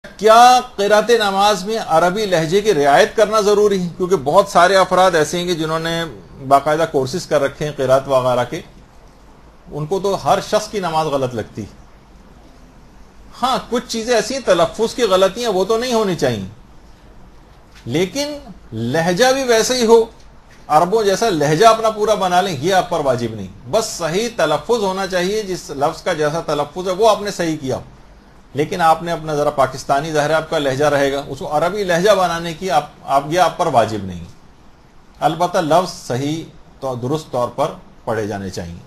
کیا قرات نماز میں عربی لہجے کی رعایت کرنا ضروری ہے؟ کیونکہ بہت سارے افراد ایسے ہیں کہ جنہوں نے باقاعدہ کورسز کر رکھے ہیں قرات وغیرہ کے، ان کو تو ہر شخص کی نماز غلط لگتی ہے۔ ہاں کچھ چیزیں ایسی ہیں تلفظ کی غلطیاں وہ تو نہیں ہونی چاہیے، لیکن لہجہ بھی ویسے ہی ہو، عربوں جیسا لہجہ اپنا پورا بنا لیں یہ آپ پر واجب نہیں، بس صحیح تلفظ ہونا چاہیے، جس لفظ کا جیسا تلفظ ہے وہ آپ نے صحیح کیا، لیکن آپ نے اپنا ذرا پاکستانی ظاہر آپ کا لہجہ رہے گا، اس کو عربی لہجہ بنانے کی یہ آپ پر واجب نہیں، البتہ لفظ صحیح تو درست طور پر پڑھے جانے چاہیے۔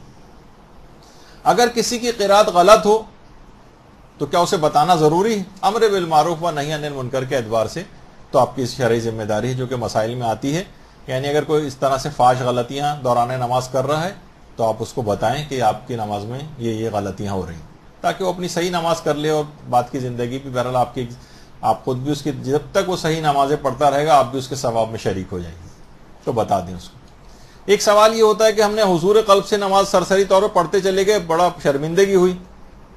اگر کسی کی قرات غلط ہو تو کیا اسے بتانا ضروری ہے؟ امر بالمعروف و نہی عن المنکر کے اعتبار سے تو آپ کی شرعی ذمہ داری ہے جو کہ مسائل میں آتی ہے، یعنی اگر کوئی اس طرح سے فاحش غلطیاں دوران نماز کر رہا ہے تو آپ اس کو بتائیں کہ آپ کی نماز میں یہ غلطیاں ہو رہی ہیں، تاکہ وہ اپنی صحیح نماز کر لے، اور بعد کی زندگی بھی بہرحال آپ خود بھی اس کی جب تک وہ صحیح نمازیں پڑھتا رہے گا آپ بھی اس کے ثواب میں شریک ہو جائیں گے، تو بتا دیں اس کو۔ ایک سوال یہ ہوتا ہے کہ ہم نے حضور قلب سے نماز سرسری طور پر پڑھتے چلے گئے، بڑا شرمندگی ہوئی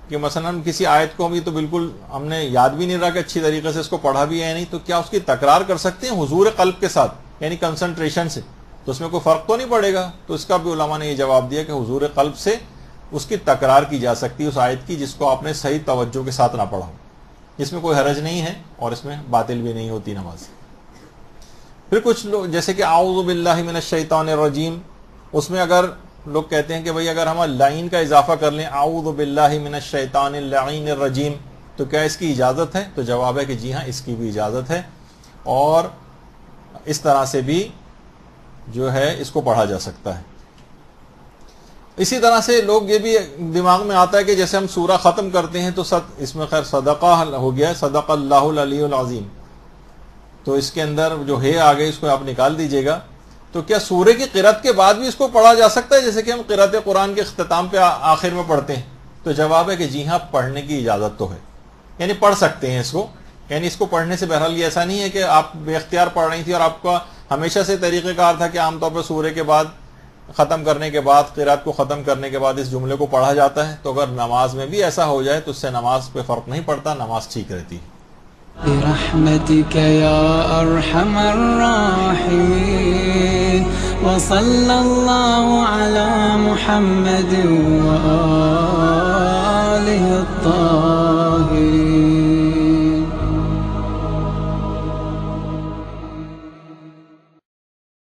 کہ مثلا کسی آیت کو بھی تو بالکل ہم نے یاد بھی نہیں رہا کہ اچھی طریقے سے اس کو پڑھا بھی ہے نہیں، تو کیا اس کی تکرار کر سکتے ہیں حضور قلب کے ساتھ، یعنی کنسنٹریشن سے؟ تو اس میں کوئی فرق تو نہیں پڑے گا؟ تو اس کا بھی علماء نے یہ جواب دیا کہ حضور قلب سے اس کی تکرار کی جا سکتی ہے اس آیت کی جس کو آپ نے صحیح توجہ کے ساتھ نہ پڑھا ہو، اس میں کوئی حرج نہیں ہے اور اس میں باطل بھی نہیں ہوتی نماز۔ پھر کچھ لوگ جیسے کہ اعوذ باللہ من الشیطان الرجیم، اس میں اگر لوگ کہتے ہیں کہ بھئی اگر ہم لعین کا اضافہ کر لیں اعوذ باللہ من الشیطان اللعین الرجیم تو کیا اس کی اجازت ہے؟ تو جواب ہے کہ جی ہاں اس کی بھی اجازت ہے، اور اس طرح سے بھی جو ہے اس کو پڑھا جا سکتا ہے۔ اسی طرح سے لوگ یہ بھی دماغ میں آتا ہے کہ جیسے ہم سورہ ختم کرتے ہیں تو اس میں خیر صدقہ ہو گیا، صدق اللہ العلی العظیم، تو اس کے اندر جو ہے آگے اس کو آپ نکال دیجئے گا، تو کیا سورہ کی قرات کے بعد بھی اس کو پڑھا جا سکتا ہے جیسے کہ ہم قرات قرآن کے اختتام پہ آخر میں پڑھتے ہیں؟ تو جواب ہے کہ جی ہاں پڑھنے کی اجازت تو ہے، یعنی پڑھ سکتے ہیں اس کو، یعنی اس کو پڑھنے سے بہرحال یہ ایسا نہیں ہے کہ آپ بے اختیار پڑھ رہی تھی اور آپ کا ہمیشہ سے طریقہ کار تھا کہ عام طور پہ سورہ کے بعد ختم کرنے کے بعد قرات کو ختم کرنے کے بعد اس جملے کو پڑھا جاتا ہے، تو اگر نماز میں بھی ایسا ہو جائے تو اس سے نماز پہ فرق نہیں پڑتا، نماز ٹھیک رہتی ہے۔ برحمتك يا أرحم الراحمين وصلى الله على محمد وآله